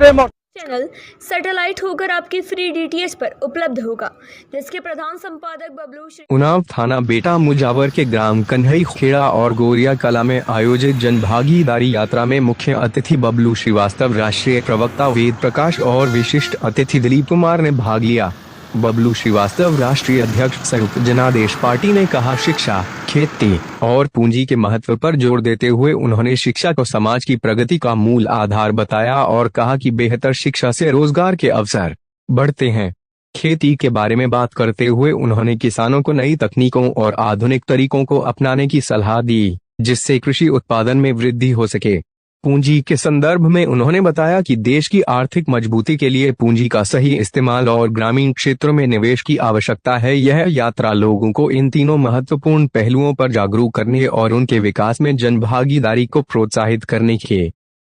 Channel satellite होकर आपकी free DTH पर उपलब्ध होगा, जिसके प्रधान संपादक बबलू उन्नाव थाना बेटा मुजावर के ग्राम कन्हई खेड़ा और गोरिया कला में आयोजित जन भागीदारी यात्रा में मुख्य अतिथि बबलू श्रीवास्तव, राष्ट्रीय प्रवक्ता वेद प्रकाश और विशिष्ट अतिथि दिलीप कुमार ने भाग लिया। बबलू श्रीवास्तव, राष्ट्रीय अध्यक्ष संयुक्त जनादेश पार्टी ने कहा, शिक्षा, खेती और पूंजी के महत्व पर जोर देते हुए उन्होंने शिक्षा को समाज की प्रगति का मूल आधार बताया और कहा कि बेहतर शिक्षा से रोजगार के अवसर बढ़ते हैं। खेती के बारे में बात करते हुए उन्होंने किसानों को नई तकनीकों और आधुनिक तरीकों को अपनाने की सलाह दी, जिससे कृषि उत्पादन में वृद्धि हो सके। पूंजी के संदर्भ में उन्होंने बताया कि देश की आर्थिक मजबूती के लिए पूंजी का सही इस्तेमाल और ग्रामीण क्षेत्रों में निवेश की आवश्यकता है। यह यात्रा लोगों को इन तीनों महत्वपूर्ण पहलुओं पर जागरूक करने और उनके विकास में जनभागीदारी को प्रोत्साहित करने के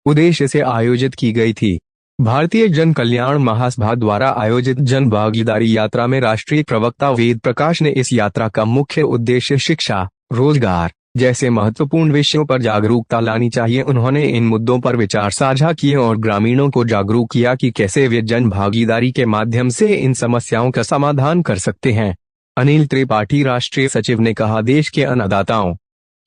उद्देश्य से आयोजित की गई थी। भारतीय जन कल्याण महासभा द्वारा आयोजित जन भागीदारी यात्रा में राष्ट्रीय प्रवक्ता वेद प्रकाश ने इस यात्रा का मुख्य उद्देश्य शिक्षा, रोजगार जैसे महत्वपूर्ण विषयों पर जागरूकता लानी चाहिए। उन्होंने इन मुद्दों पर विचार साझा किए और ग्रामीणों को जागरूक किया कि कैसे वे जन भागीदारी के माध्यम से इन समस्याओं का समाधान कर सकते हैं। अनिल त्रिपाठी, राष्ट्रीय सचिव, ने कहा, देश के अन्नदाताओं,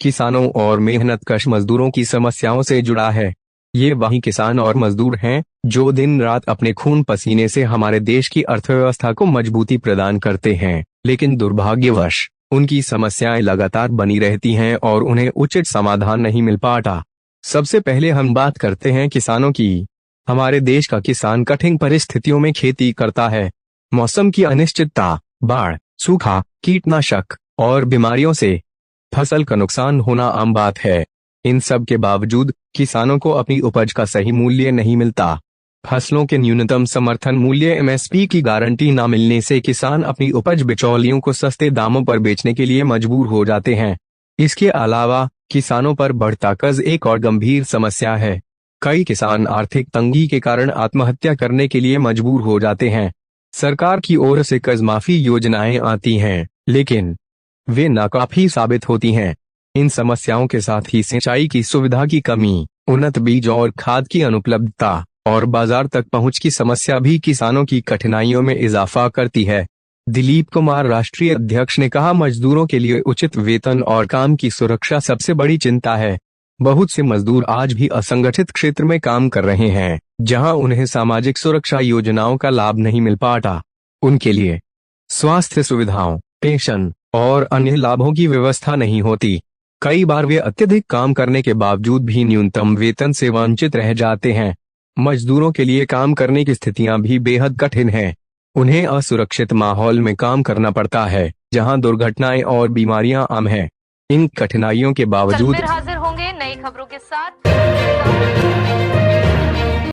किसानों और मेहनतकश मजदूरों की समस्याओं से जुड़ा है। ये वही किसान और मजदूर हैं जो दिन रात अपने खून पसीने से हमारे देश की अर्थव्यवस्था को मजबूती प्रदान करते हैं, लेकिन दुर्भाग्यवश उनकी समस्याएं लगातार बनी रहती हैं और उन्हें उचित समाधान नहीं मिल पाता। सबसे पहले हम बात करते हैं किसानों की। हमारे देश का किसान कठिन परिस्थितियों में खेती करता है। मौसम की अनिश्चितता, बाढ़, सूखा, कीटनाशक और बीमारियों से फसल का नुकसान होना आम बात है। इन सब के बावजूद किसानों को अपनी उपज का सही मूल्य नहीं मिलता। फसलों के न्यूनतम समर्थन मूल्य एमएसपी की गारंटी न मिलने से किसान अपनी उपज बिचौलियों को सस्ते दामों पर बेचने के लिए मजबूर हो जाते हैं। इसके अलावा किसानों पर बढ़ता कर्ज एक और गंभीर समस्या है। कई किसान आर्थिक तंगी के कारण आत्महत्या करने के लिए मजबूर हो जाते हैं। सरकार की ओर से कर्ज माफी योजनाएं आती हैं, लेकिन वे नाकाफी साबित होती हैं। इन समस्याओं के साथ ही सिंचाई की सुविधा की कमी, उन्नत बीज और खाद की अनुपलब्धता और बाजार तक पहुंच की समस्या भी किसानों की कठिनाइयों में इजाफा करती है। दिलीप कुमार, राष्ट्रीय अध्यक्ष, ने कहा, मजदूरों के लिए उचित वेतन और काम की सुरक्षा सबसे बड़ी चिंता है। बहुत से मजदूर आज भी असंगठित क्षेत्र में काम कर रहे हैं, जहां उन्हें सामाजिक सुरक्षा योजनाओं का लाभ नहीं मिल पाता। उनके लिए स्वास्थ्य सुविधाओं, पेंशन और अन्य लाभों की व्यवस्था नहीं होती। कई बार वे अत्यधिक काम करने के बावजूद भी न्यूनतम वेतन से वंचित रह जाते हैं। मजदूरों के लिए काम करने की स्थितियां भी बेहद कठिन हैं। उन्हें असुरक्षित माहौल में काम करना पड़ता है, जहां दुर्घटनाएं और बीमारियां आम हैं। इन कठिनाइयों के बावजूद हाजिर होंगे नई खबरों के साथ।